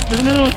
There's another one.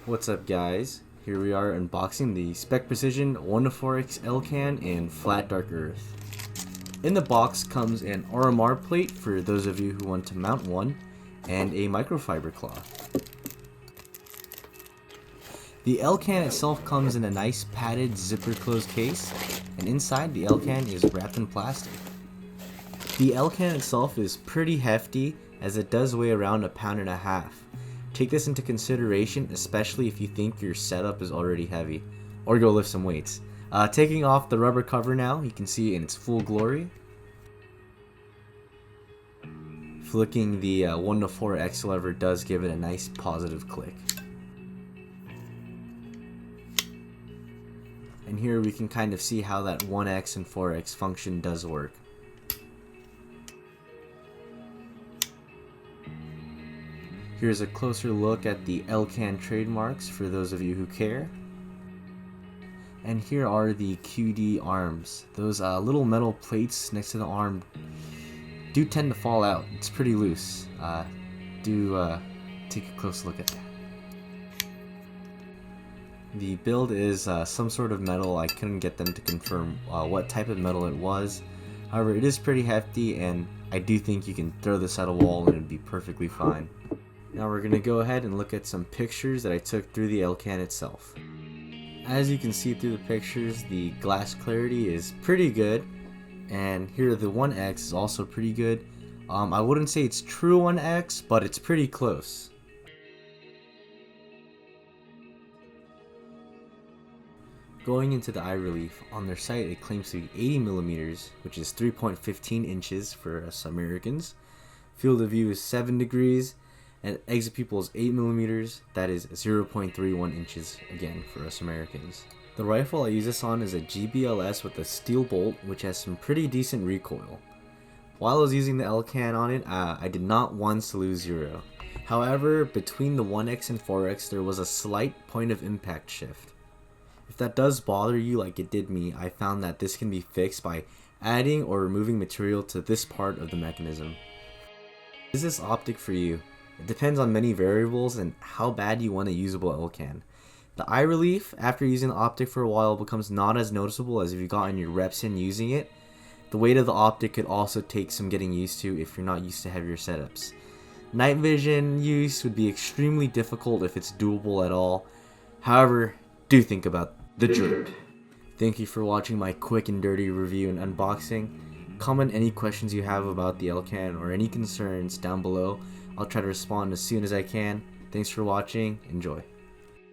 What's up, guys? Here we are unboxing the SpecPrecision 1-4X Elcan in flat dark earth. In the box comes an RMR plate for those of you who want to mount one, and a microfiber cloth. The Elcan itself comes in a nice padded zipper closed case, and inside the Elcan is wrapped in plastic. The Elcan itself is pretty hefty, as it does weigh around 1.5 pounds. Take this into consideration, especially if you think your setup is already heavy, or go lift some weights. Taking off the rubber cover now, you can see it in its full glory. Flicking the 1-4X lever does give it a nice positive click. And here we can kind of see how that 1X and 4X function does work. Here's a closer look at the Elcan trademarks for those of you who care. And here are the QD arms. Those little metal plates next to the arm do tend to fall out. It's pretty loose. Do take a close look at that. The build is some sort of metal. I couldn't get them to confirm what type of metal it was. However, it is pretty hefty, and I do think you can throw this at a wall and it'd be perfectly fine. Now we're going to go ahead and look at some pictures that I took through the Elcan itself. As you can see through the pictures, the glass clarity is pretty good, and here the 1X is also pretty good. I wouldn't say it's true 1X, but it's pretty close. Going into the eye relief, on their site it claims to be 80mm, which is 3.15 inches for us Americans. Field of view is 7 degrees. And exit pupil is 8mm, that is 0.31 inches again for us Americans. The rifle I use this on is a GBLS with a steel bolt, which has some pretty decent recoil. While I was using the Elcan on it, I did not once lose zero. However, between the 1X and 4X there was a slight point of impact shift. If that does bother you like it did me, I found that this can be fixed by adding or removing material to this part of the mechanism. Is this optic for you? It depends on many variables and how bad you want a usable Elcan. The eye relief after using the optic for a while becomes not as noticeable as if you've gotten your reps in using it. The weight of the optic could also take some getting used to if you're not used to heavier setups. Night vision use would be extremely difficult if it's doable at all. However, do think about the drip. Thank you for watching my quick and dirty review and unboxing. Comment any questions you have about the Elcan or any concerns down below. I'll try to respond as soon as I can. Thanks for watching. Enjoy.